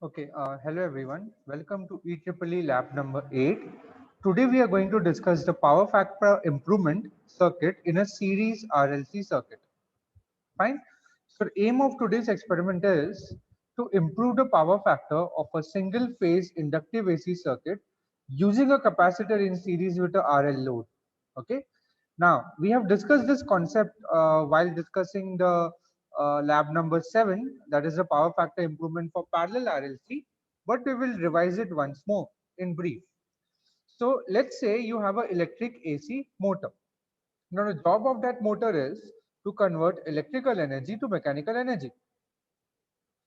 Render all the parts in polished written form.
Okay, hello everyone. Welcome to EEEE lab number 8. Today we are going to discuss the power factor improvement circuit in a series RLC circuit. Fine. So the aim of today's experiment is to improve the power factor of a single phase inductive AC circuit using a capacitor in series with a RL load. Okay. Now we have discussed this concept while discussing the lab number 7, that is the power factor improvement for parallel RLC, but we will revise it once more in brief. So let's say you have an electric AC motor. Now the job of that motor is to convert electrical energy to mechanical energy.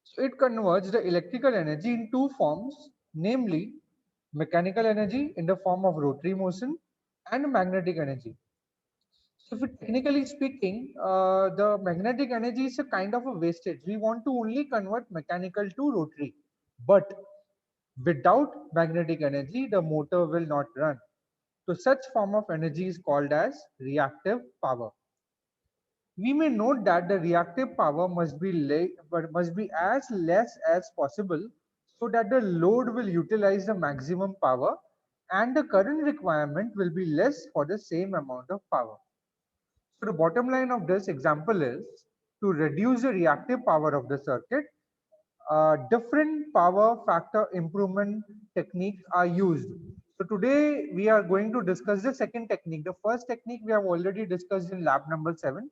So it converts the electrical energy in two forms, namely mechanical energy in the form of rotary motion and magnetic energy. So if technically speaking, the magnetic energy is a kind of a wastage. We want to only convert mechanical to rotary, but without magnetic energy, the motor will not run. So such form of energy is called as reactive power. We may note that the reactive power must be as less as possible so that the load will utilize the maximum power and the current requirement will be less for the same amount of power. So the bottom line of this example is to reduce the reactive power of the circuit. Different power factor improvement techniques are used. So today we are going to discuss the second technique. The first technique we have already discussed in lab number 7.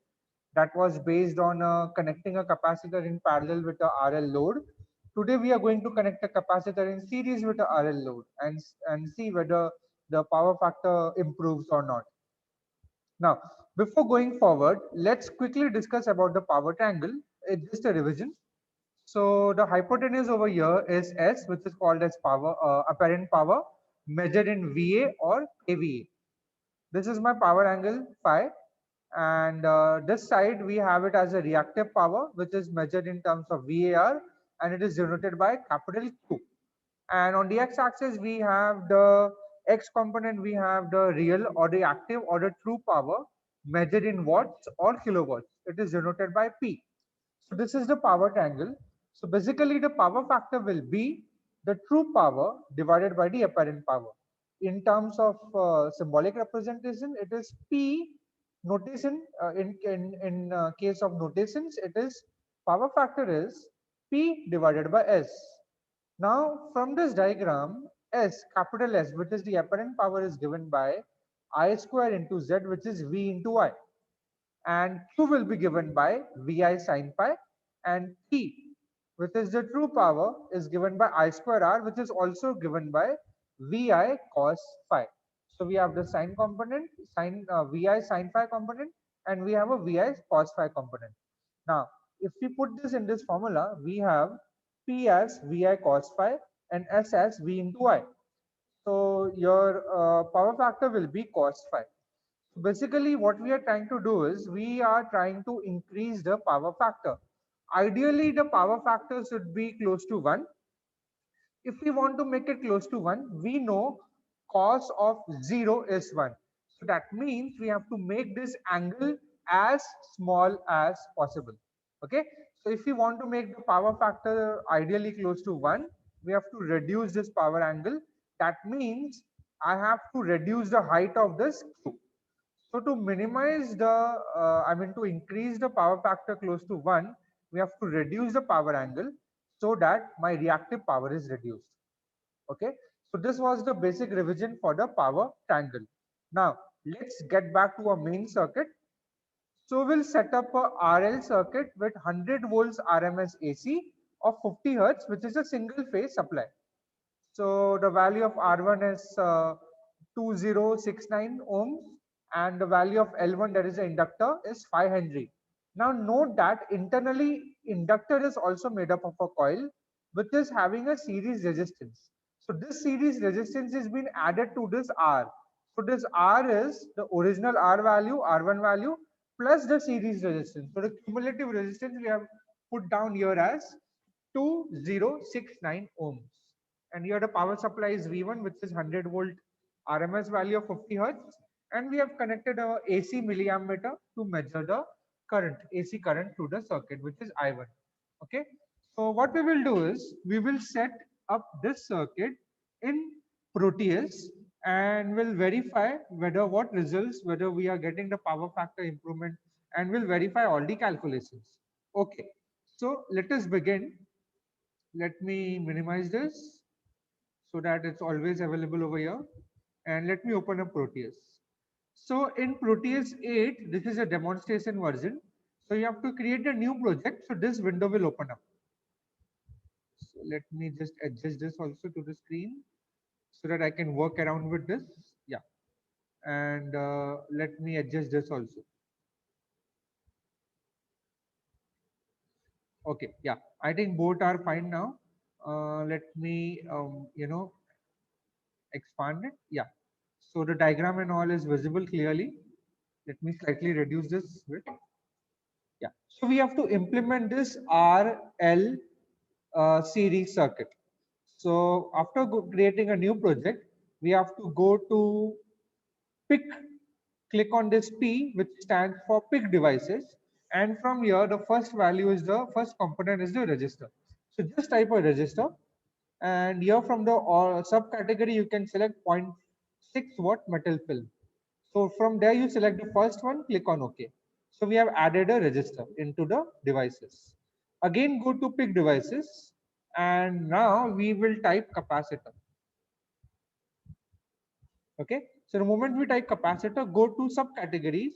That was based on connecting a capacitor in parallel with a RL load. Today we are going to connect a capacitor in series with a RL load and see whether the power factor improves or not. Now, before going forward, let's quickly discuss about the power triangle. It's just a revision. So the hypotenuse over here is S, which is called as power, apparent power, measured in VA or kVA. This is my power angle phi, and this side we have it as a reactive power, which is measured in terms of VAR, and it is denoted by capital Q. And on the x-axis we have the x component, we have the real or the active or the true power measured in watts or kilowatts. It is denoted by P. So this is the power triangle. So basically the power factor will be the true power divided by the apparent power. In terms of symbolic representation, it is P notation. In case of notations, it is power factor is P divided by S. Now from this diagram, S, capital S, which is the apparent power, is given by I square into Z, which is V into I, and Q will be given by Vi sin pi, and T, which is the true power, is given by I square R, which is also given by Vi cos phi. So we have the sine component, Vi sin phi component, and we have a Vi cos phi component. Now, if we put this in this formula, we have P as Vi cos phi and S as V into I. So your power factor will be cos phi. Basically, what we are trying to do is we are trying to increase the power factor. Ideally, the power factor should be close to 1. If we want to make it close to 1, we know cos of 0 is 1. So that means we have to make this angle as small as possible. Okay. So if we want to make the power factor ideally close to 1, we have to reduce this power angle. That means I have to reduce the height of this Q. So to minimize the, to increase the power factor close to 1, we have to reduce the power angle so that my reactive power is reduced. Okay. So this was the basic revision for the power triangle. Now let's get back to our main circuit. So we'll set up a RL circuit with 100 volts RMS AC of 50 Hertz, which is a single phase supply. So the value of R1 is 2069 ohms, and the value of L1, that is the inductor, is 5 Henry. Now note that internally inductor is also made up of a coil which is having a series resistance. So this series resistance is being added to this R. So this R is the original R value, R1 value, plus the series resistance. So the cumulative resistance we have put down here as 2069 ohms. And here the power supply is V1, which is 100 volt RMS value of 50 Hertz. And we have connected a AC milliammeter to measure the current, AC current through the circuit, which is I1. Okay. So what we will do is we will set up this circuit in Proteus and will verify whether what results, whether we are getting the power factor improvement, and will verify all the calculations. Okay, so let us begin. Let me minimize this so that it's always available over here. And let me open up Proteus. So in Proteus 8, this is a demonstration version. So you have to create a new project. So this window will open up. So let me just adjust this also to the screen so that I can work around with this. Yeah. And let me adjust this also. Okay. Yeah. I think both are fine now. Let me, expand it. Yeah. So the diagram and all is visible clearly. Let me slightly reduce this bit. Yeah. So we have to implement this RL series circuit. So after creating a new project, we have to go to pick, click on this P, which stands for pick devices. And from here, the first value is the first component is the register. So just type a register. And here from the subcategory, you can select 0.6 watt metal film. So from there, you select the first one, click on OK. So we have added a register into the devices. Again, go to pick devices. And now we will type capacitor. Okay. So the moment we type capacitor, go to subcategories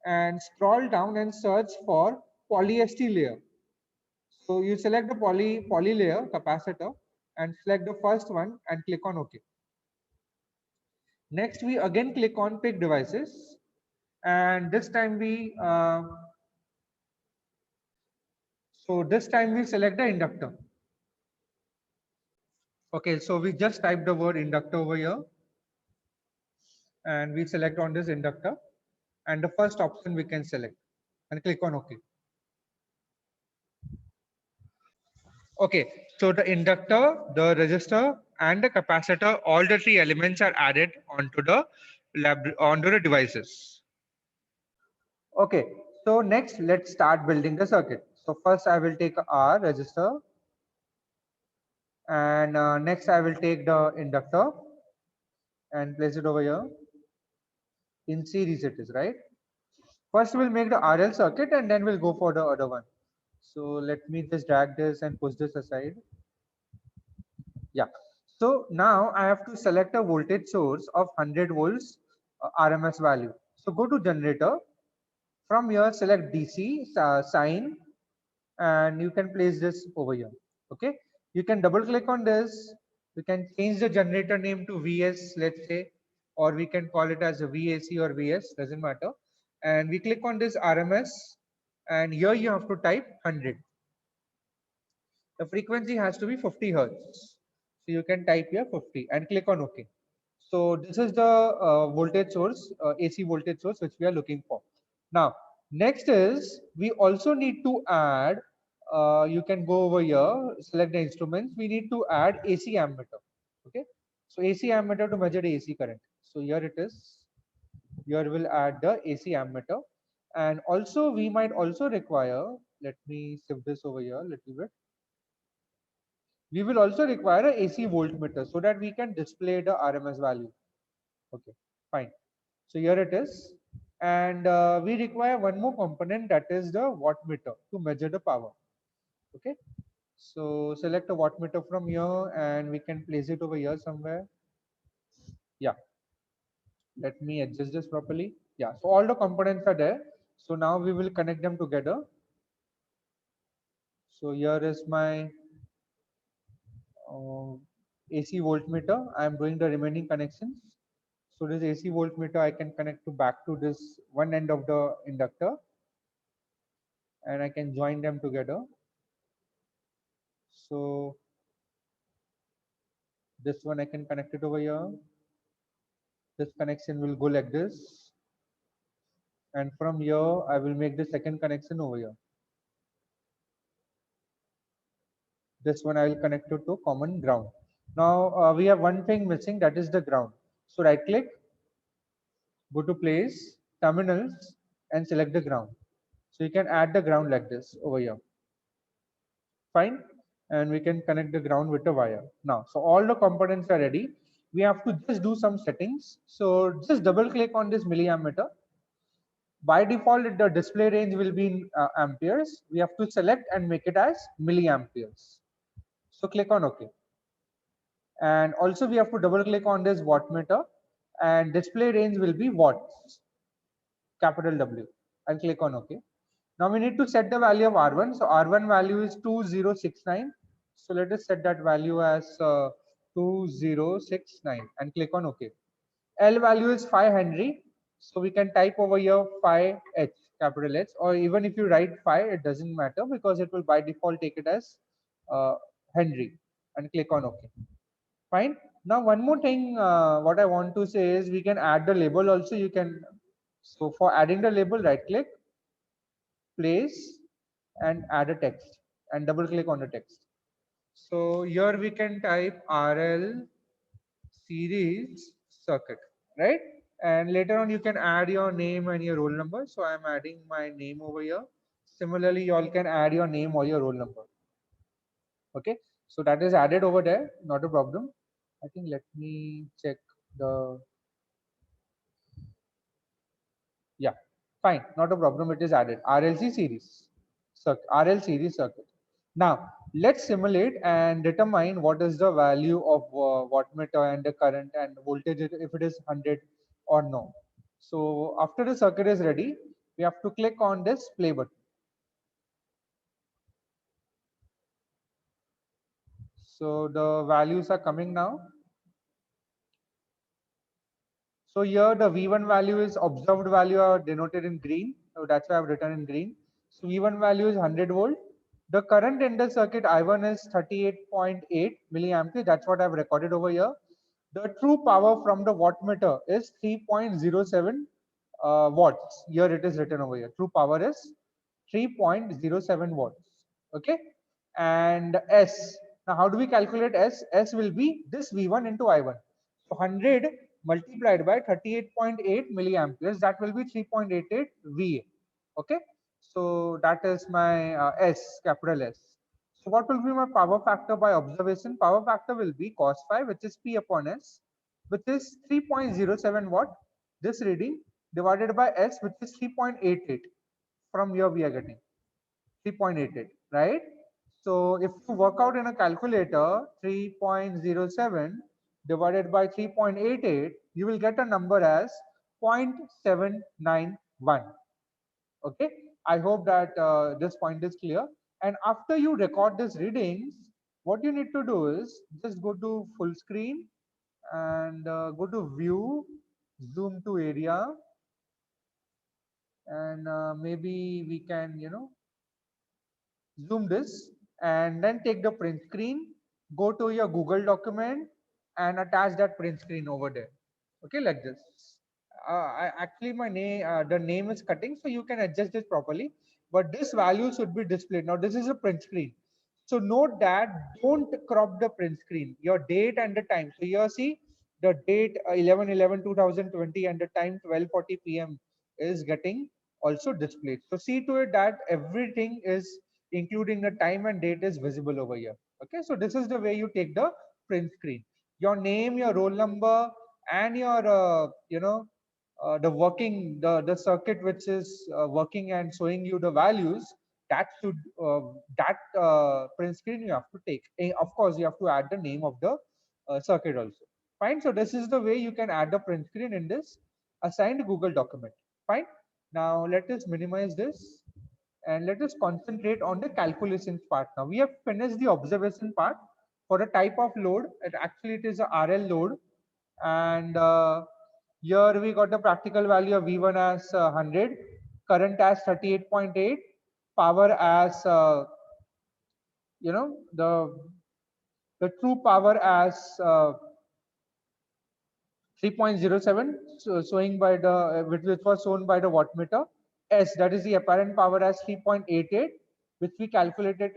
and scroll down and search for polyester layer. So you select the poly layer capacitor and select the first one and click on OK. Next, we again click on pick devices, and this time we select the inductor. Okay, so we just type the word inductor over here, and we select on this inductor, and the first option we can select and click on OK. Okay, so the inductor, the resistor, and the capacitor, all the three elements are added onto the devices. Okay, so next let's start building the circuit. So first I will take R resistor, and next I will take the inductor and place it over here. In series it is, right? First we'll make the RL circuit and then we'll go for the other one. So let me just drag this and push this aside. Yeah. So now I have to select a voltage source of 100 volts RMS value. So go to generator. From here select DC sign, and you can place this over here. Okay. You can double click on this. We can change the generator name to VS, let's say, or we can call it as a VAC or VS, doesn't matter. And we click on this RMS, and here you have to type 100. The frequency has to be 50 hertz. So you can type here 50 and click on OK. So this is the voltage source, AC voltage source, which we are looking for. Now, next is we also need to add, you can go over here, select the instruments. We need to add AC ammeter. Okay. So AC ammeter to measure the AC current. So here it is. Here we'll add the AC ammeter. And also we might also require, let me shift this over here a little bit. We will also require a AC voltmeter so that we can display the RMS value. Okay, fine. So here it is. And we require one more component, that is the wattmeter to measure the power. Okay. So select a wattmeter from here and we can place it over here somewhere. Yeah. Let me adjust this properly. Yeah. So all the components are there. So now we will connect them together. So here is my AC voltmeter. I am doing the remaining connections. So this AC voltmeter I can connect to back to this one end of the inductor, and I can join them together. So this one I can connect it over here. This connection will go like this, and from here I will make the second connection over here. This one I will connect it to common ground. Now we have one thing missing, that is the ground. So right click, go to place, terminals, and select the ground. So you can add the ground like this over here. Fine. and we can connect the ground with the wire. Now, so all the components are ready. We have to just do some settings. So just double click on this milliammeter. By default, the display range will be in amperes. We have to select and make it as milliamperes. So click on OK. And also we have to double click on this wattmeter, and display range will be watts, capital W, and click on OK. Now we need to set the value of R1. So R1 value is 2069. So let us set that value as 2069 and click on OK. L value is 5 Henry. So we can type over here 5H, capital H, or even if you write 5, it doesn't matter because it will by default take it as Henry, and click on OK. Fine. Now one more thing what I want to say is we can add the label also. You can, so for adding the label, right click, place, and add a text, and double click on the text. So here we can type RL series circuit, right? And later on you can add your name and your roll number. So I'm adding my name over here. Similarly, you all can add your name or your roll number. Okay, so that is added over there, not a problem. I think let me check the, yeah, fine, not a problem, it is added. RLC series circuit, RL series circuit. Now let's simulate and determine what is the value of wattmeter and the current and voltage if it is 100 or no. So after the circuit is ready, we have to click on this play button. So the values are coming now. So here the V1 value is observed value are denoted in green. So that's why I've written in green. So V1 value is 100 volt. The current in the circuit I1 is 38.8 milliampere. That's what I've recorded over here. The true power from the wattmeter is 3.07 watts. Here it is written over here. True power is 3.07 watts. Okay. And S. Now how do we calculate S? S will be this V1 into I1. So 100 multiplied by 38.8 milliamperes, that will be 3.88 VA. Okay, so that is my S, capital S. So what will be my power factor by observation? Power factor will be cos phi, which is P upon S, which is 3.07 watt, this reading, divided by S, which is 3.88. From here we are getting 3.88, right? So if you work out in a calculator 3.07 divided by 3.88, you will get a number as 0.791. Okay, I hope that this point is clear. And after you record these readings, what you need to do is just go to full screen and go to view, zoom to area, and maybe we can, zoom this, and then take the print screen, go to your Google document and attach that print screen over there. Okay, like this. Actually my name, the name is cutting, so you can adjust it properly, but this value should be displayed. Now this is a print screen, so note that don't crop the print screen, your date and the time. So here see the date 11/11/2020 and the time 12:40 p.m. is getting also displayed. So see to it that everything is, including the time and date, is visible over here. Okay, so this is the way you take the print screen. Your name, your roll number, and your the working, the circuit which is working and showing you the values, that should that print screen you have to take. Of course you have to add the name of the circuit also. Fine, so this is the way you can add the print screen in this assigned Google document. Fine, now let us minimize this and let us concentrate on the calculations part. Now we have finished the observation part. For the type of load, it is a RL load, and here we got the practical value of V1 as 100, current as 38.8, power as the true power as 3.07, so showing by the which was shown by the wattmeter. S, that is the apparent power, as 3.88, which we calculated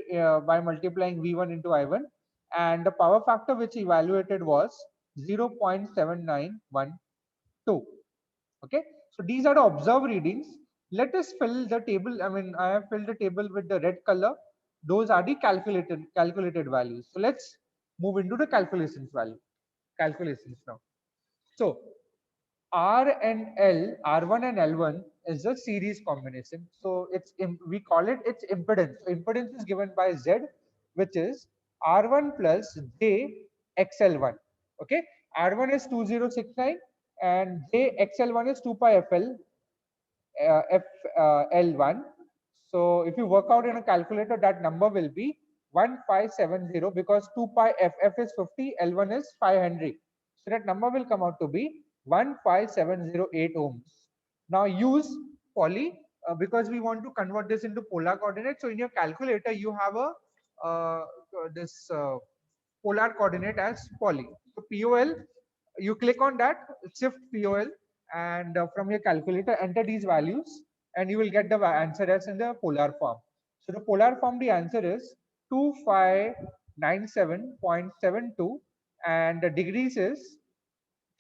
by multiplying V1 into I1, and the power factor which evaluated was 0.7912. Okay, so these are the observed readings. Let us fill the table. I mean, I have filled the table with the red color. Those are the calculated values. So let's move into the calculations now. So R and L, R1 and L1 is a series combination. So we call it its impedance. So impedance is given by Z, which is R1 plus J XL1. Okay, R1 is 2069 and J XL1 is 2 pi FL FL1. So if you work out in a calculator, that number will be 1570 because 2 pi FF is 50, L1 is 500. So that number will come out to be 15708 ohms. Now use poly because we want to convert this into polar coordinate. So in your calculator, you have a this polar coordinate as poly. So POL, you click on that, shift POL, and from your calculator, enter these values, and you will get the answer as in the polar form. So the polar form, the answer is 2597.72, and the degrees is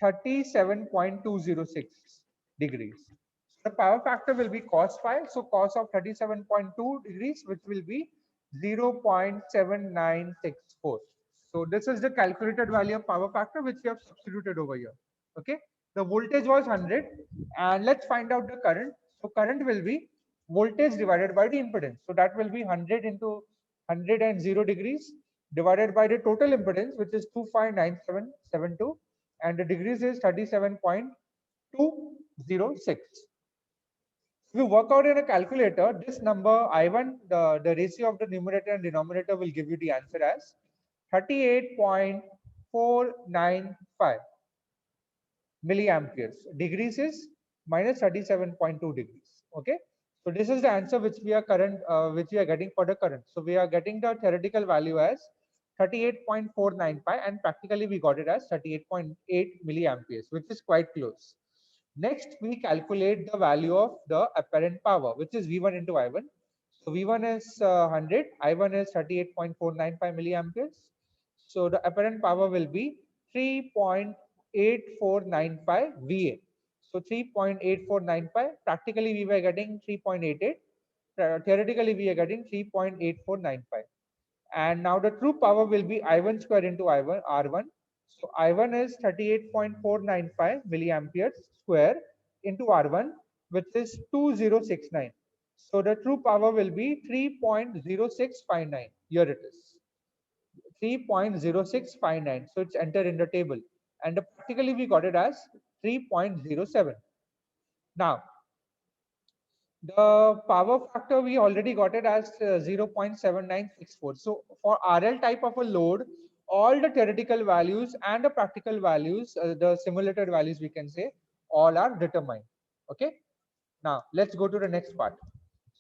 37.206 degrees. So the power factor will be cos phi. So cos of 37.2 degrees, which will be 0.7964. So this is the calculated value of power factor which we have substituted over here. Okay. The voltage was 100, and let's find out the current. So current will be voltage divided by the impedance. So that will be 100 into 100 degrees divided by the total impedance, which is 259772, and the degrees is 37.206. If you work out in a calculator, this number I1, the ratio of the numerator and denominator will give you the answer as 38.495 milliamperes. Degrees is minus 37.2 degrees. Okay, so this is the answer which we are getting for the current. So we are getting the theoretical value as 38.495, and practically we got it as 38.8 milliamperes, which is quite close. Next, we calculate the value of the apparent power, which is V1 into I1. So V1 is 100, I1 is 38.495 milliamperes. So the apparent power will be 3.8495 VA. So 3.8495. Practically, we were getting 3.88. Theoretically, we are getting 3.8495. And now the true power will be I1 square into I1 R1. So I1 is 38.495 milliamperes square into R1, which is 2069. So the true power will be 3.0659. Here it is, 3.0659. So it's entered in the table, and practically we got it as 3.07. Now the power factor, we already got it as 0.7964. So for RL type of a load, all the theoretical values and the practical values, the simulated values we can say, all are determined. Okay. Now let's go to the next part.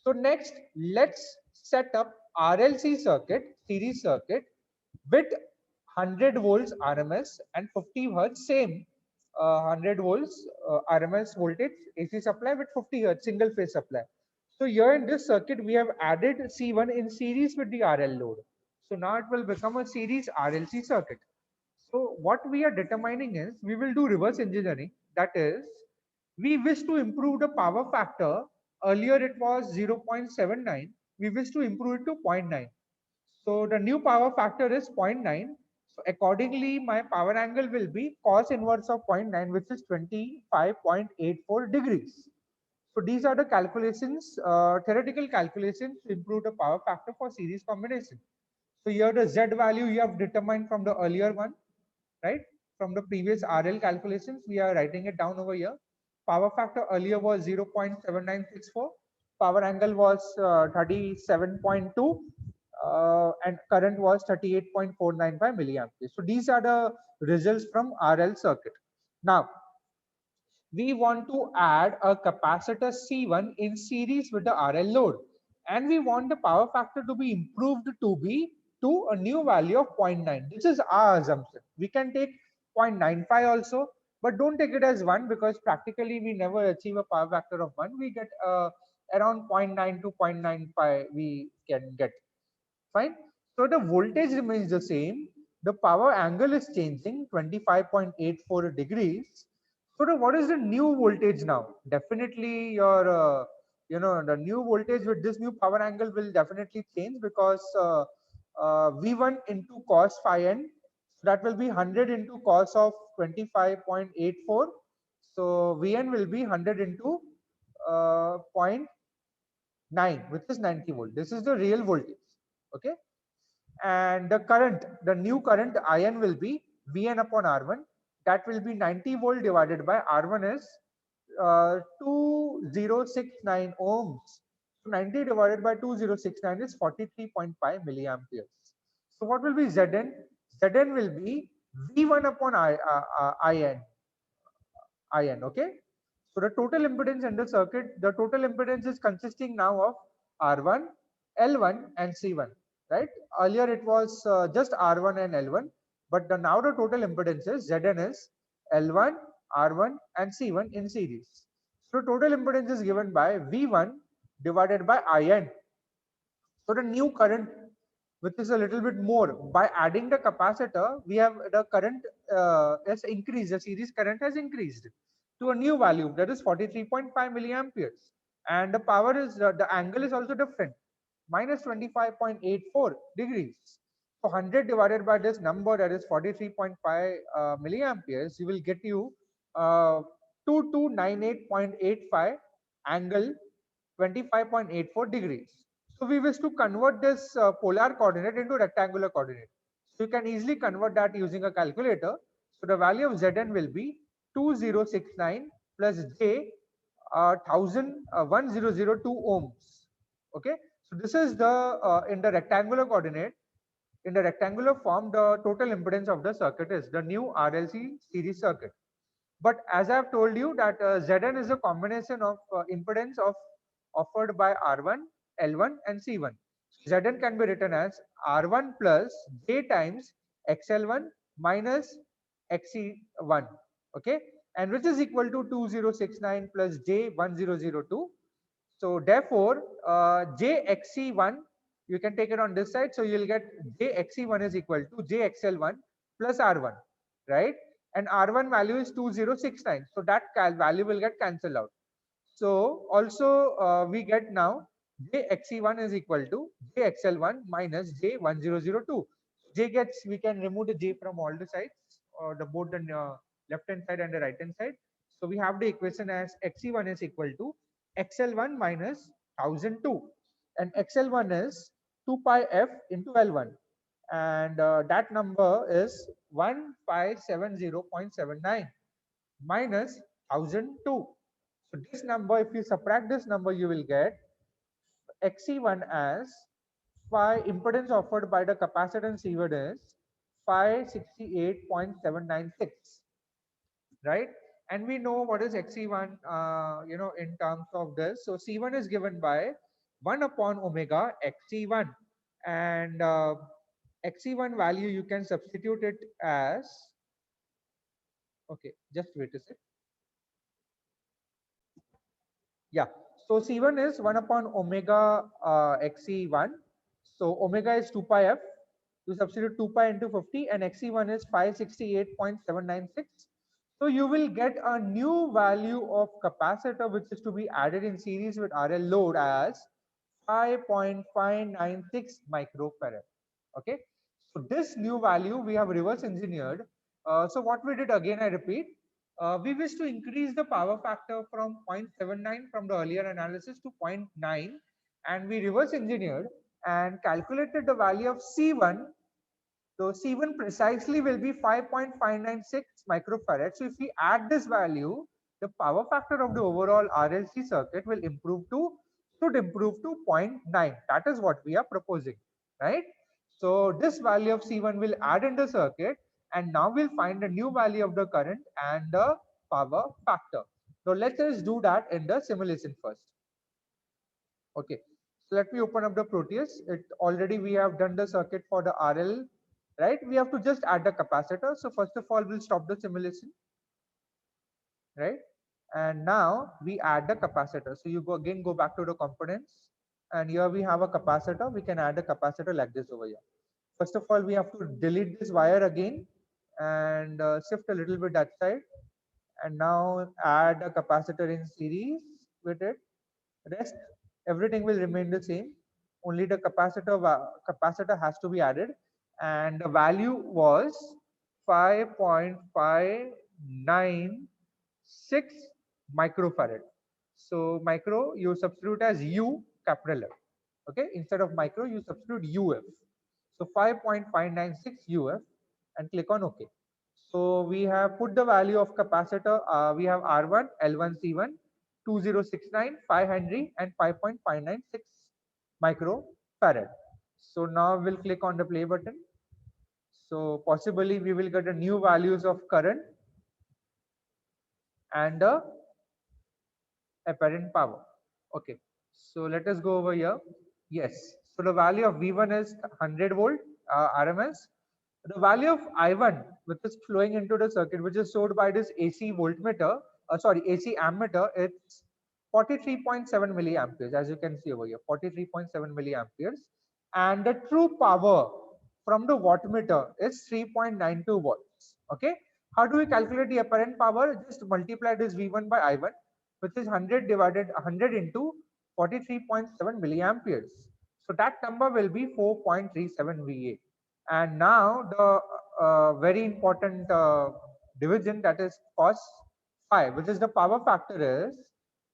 So next, let's set up RLC circuit, series circuit with 100 volts RMS and 50 hertz, same 100 volts RMS voltage AC supply with 50 hertz single phase supply. So here in this circuit, we have added C1 in series with the RL load. So now it will become a series RLC circuit. So what we are determining is, we will do reverse engineering. That is, we wish to improve the power factor. Earlier it was 0.79. We wish to improve it to 0.9. So the new power factor is 0.9. So accordingly, my power angle will be cos inverse of 0.9, which is 25.84 degrees. So these are the calculations, theoretical calculations to improve the power factor for series combination. So here the Z value you have determined from the earlier one, right? From the previous RL calculations, we are writing it down over here. Power factor earlier was 0.7964. Power angle was 37.2. And current was 38.495 milliamperes. So these are the results from RL circuit. Now, we want to add a capacitor C1 in series with the RL load, and we want the power factor to be improved to a new value of 0.9. This is our assumption. We can take 0.95 also, but don't take it as 1, because practically we never achieve a power factor of 1. We get around 0.9 to 0.95 we can get. Fine. So the voltage remains the same. The power angle is changing 25.84 degrees. So what is the new voltage now? Definitely your the new voltage with this new power angle will definitely change, because V1 into cos phi n, that will be 100 into cos of 25.84. So Vn will be 100 into point 9, which is 90 volt. This is the real voltage. Okay. And the current, the new current IN will be Vn upon R1. That will be 90 volt divided by R1 is 2069 ohms. So 90 divided by 2069 is 43.5 milliamperes. So what will be Zn? Zn will be V1 upon IN. Okay. So the total impedance in the circuit, the total impedance is consisting now of R1, L1 and C1, right? Earlier it was just R1 and L1, but now the total impedance is Zn is L1, R1 and C1 in series. So total impedance is given by V1 divided by IN. So the new current, which is a little bit more, by adding the capacitor, we have the current has increased, the series current has increased to a new value, that is 43.5 milliamperes. And the power is, the angle is also different, minus 25.84 degrees. So 100 divided by this number, that is 43.5 milliamperes, you will get you 2298.85 angle 25.84 degrees. So we wish to convert this polar coordinate into rectangular coordinate. So you can easily convert that using a calculator. So the value of Zn will be 2069 plus J 1002 ohms. Okay. So this is the in the rectangular coordinate. In the rectangular form, the total impedance of the circuit is the new RLC series circuit. But as I have told you that Zn is a combination of impedance of offered by R1, L1 and C1. Zn can be written as R1 plus J times XL1 minus XC1. Okay, and which is equal to 2069 plus J1002. So therefore, JXC1, you can take it on this side. So you'll get JXC1 is equal to JXL1 plus R1, right? And R1 value is 2069. So that value will get cancelled out. So also we get now JXC1 is equal to JXL1 minus J1002. J gets, we can remove the J from all the sides, or the both the left hand side and the right hand side. So we have the equation as XC1 is equal to XL1 minus 1002, and XL1 is 2 pi f into L1, and that number is 1570.79 minus 1002. So this number, if you subtract this number, you will get XC1 as impedance offered by the capacitance C1 is 568.796, right? And we know what is XC1, in terms of this. So C1 is given by 1 upon omega XC1, and XC1 value you can substitute it as, okay, just wait a sec. Yeah, so C1 is 1 upon omega XC1. So omega is 2 pi f. You substitute 2 pi into 50, and XC1 is 568.796. So you will get a new value of capacitor which is to be added in series with RL load as 5.596 microfarad. Okay. So this new value we have reverse engineered. So what we did, again I repeat, we wish to increase the power factor from 0.79 from the earlier analysis to 0.9, and we reverse engineered and calculated the value of C1. So C1 precisely will be 5.596 microfarad. So if we add this value, the power factor of the overall RLC circuit will should improve to 0.9. That is what we are proposing, right? So this value of C1 will add in the circuit, and now we'll find the new value of the current and the power factor. So let us do that in the simulation first. Okay, so let me open up the Proteus. It already we have done the circuit for the RL, right? We have to just add the capacitor. So first of all, we'll stop the simulation, right? And now we add the capacitor. So you go back to the components, and here we have a capacitor. We can add a capacitor like this over here. First of all, we have to delete this wire again and shift a little bit that side, and now add a capacitor in series with it. Rest everything will remain the same. Only the capacitor has to be added, and the value was 5.596 microfarad. So micro you substitute as U capital F. Okay, instead of micro you substitute UF. So 5.596 UF and click on OK. So we have put the value of capacitor. We have R1, L1, C1, 2069, 5 Henry and 5.596 microfarad. So now we'll click on the play button. So possibly we will get a new values of current and the apparent power. Okay, so let us go over here. Yes, so the value of V1 is 100 volt RMS. The value of I1, which is flowing into the circuit, which is stored by this AC voltmeter, AC ammeter, it's 43.7 milliamperes, as you can see over here, 43.7 milliamperes. And the true power from the wattmeter is 3.92 watts. Okay, how do we calculate the apparent power? Just multiply this V1 by I1, which is 100 into 43.7 milliamperes. So that number will be 4.37 VA. And now the very important division, that is cos phi, which is the power factor, is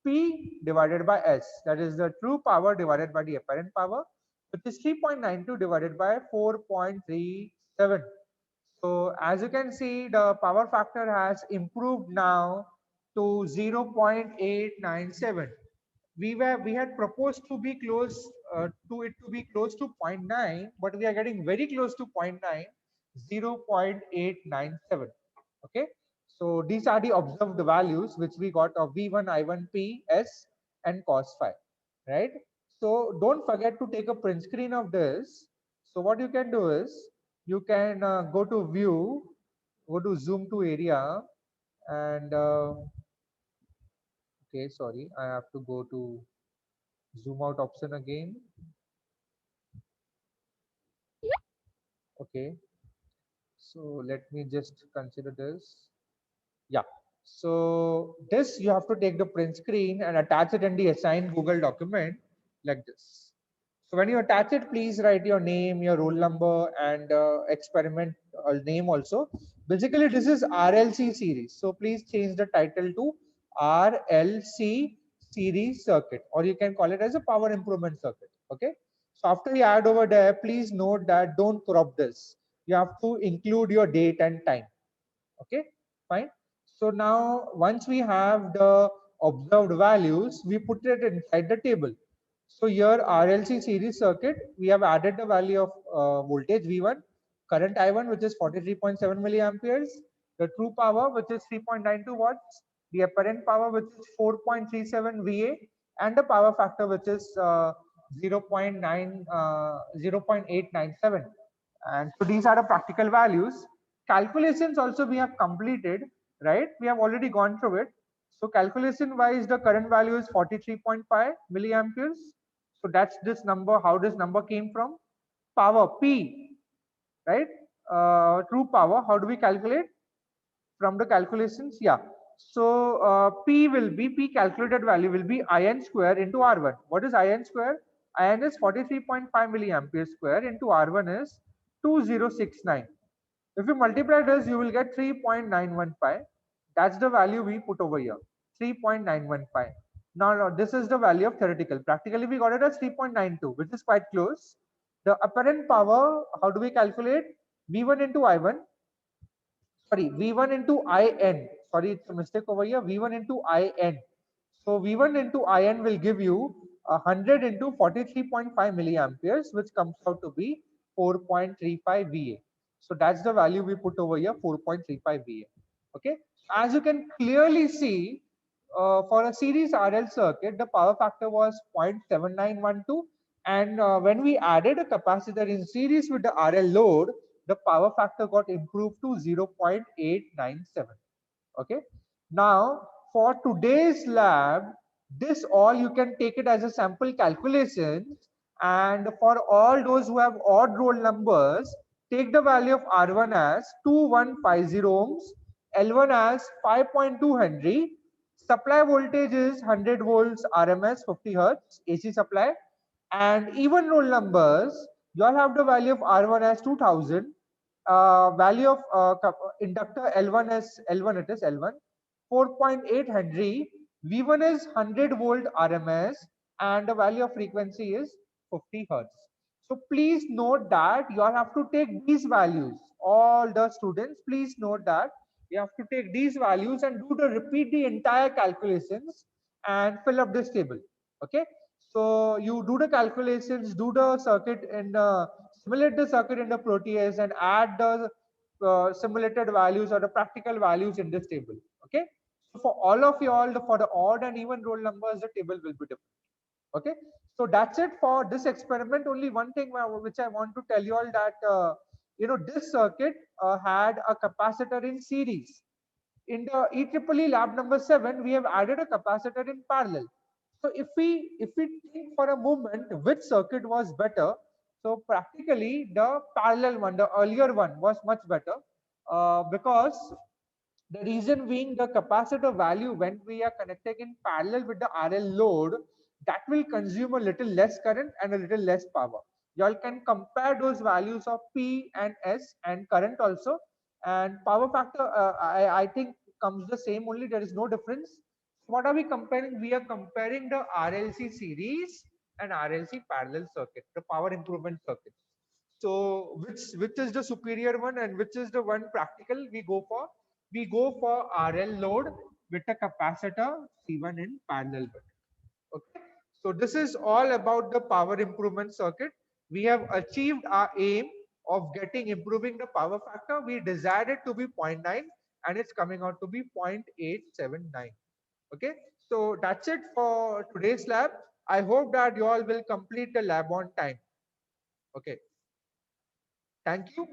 P divided by S. That is the true power divided by the apparent power, which is 3.92 divided by 4.37. So as you can see, the power factor has improved now to 0.897. We had proposed to be close to it to be close to 0.9, but we are getting very close to 0.9, 0.897. Okay, so these are the observed values which we got of V1, I1, P, S and cos phi, right? So don't forget to take a print screen of this. So what you can do is you can go to view, go to zoom to area, and okay, sorry, I have to go to zoom out option again. Okay, so let me just consider this. Yeah, so this you have to take the print screen and attach it in the assigned Google document like this. So when you attach it, please write your name, your roll number, and experiment name also. Basically, this is RLC series, so please change the title to RLC series circuit, or you can call it as a power improvement circuit. Okay. So after you add over there, please note that don't crop this. You have to include your date and time. Okay, fine. So now once we have the observed values, we put it inside the table. So here RLC series circuit, we have added the value of voltage V1, current I1 which is 43.7 milliamperes, the true power which is 3.92 watts, the apparent power which is 4.37 VA, and the power factor which is 0.897. And so these are the practical values. Calculations also we have completed, right? We have already gone through it. So calculation wise, the current value is 43.5 milliamperes. So that's this number, how this number came from. Power P, right? True power, how do we calculate? From the calculations, yeah. So P calculated value will be IN square into R1. What is IN square? IN is 43.5 milliampere square into R1 is 2069. If you multiply this, you will get 3.915. That's the value we put over here, 3.915. Now this is the value of theoretical. Practically, we got it as 3.92, which is quite close. The apparent power, how do we calculate? V1 into I1, sorry, V1 into IN. Sorry, it's a mistake over here. V1 into IN. So V1 into IN will give you 100 into 43.5 milliamperes, which comes out to be 4.35 VA. So that's the value we put over here, 4.35 VA. Okay. As you can clearly see, for a series RL circuit, the power factor was 0.7912, and when we added a capacitor in series with the RL load, the power factor got improved to 0.897. Okay. Now for today's lab, this all you can take it as a sample calculation, and for all those who have odd roll numbers, take the value of R1 as 2150 ohms, L1 as 5.2 Henry, Supply voltage is 100 volts RMS 50 hertz AC supply, and even roll numbers, you all have the value of R1 as 2000, value of inductor L1 as L1, it is L1 4.8 Henry, V1 is 100 volt RMS, and the value of frequency is 50 hertz. So please note that you all have to take these values. All the students, please note that you have to take these values and repeat the entire calculations and fill up this table. Okay. So you do the calculations, do the circuit and simulate the circuit in the Proteus and add the simulated values or the practical values in this table. Okay. So for all of you all, for the odd and even roll numbers, the table will be different. Okay. So that's it for this experiment. Only one thing which I want to tell you all that this circuit had a capacitor in series. In the EEEE lab number 7, we have added a capacitor in parallel. So if we think for a moment which circuit was better, so practically the parallel one, the earlier one, was much better, because the reason being the capacitor value when we are connecting in parallel with the RL load, that will consume a little less current and a little less power. You all can compare those values of P and S and current also, and power factor I think comes the same only, there is no difference. What are we comparing? We are comparing the RLC series and RLC parallel circuit, the power improvement circuit. So which is the superior one and which is the one practical we go for? We go for RL load with a capacitor C1 in parallel with it. Okay. So this is all about the power improvement circuit. We have achieved our aim of improving the power factor. We desired it to be 0.9 and it's coming out to be 0.879. Okay. So that's it for today's lab. I hope that you all will complete the lab on time. Okay. Thank you.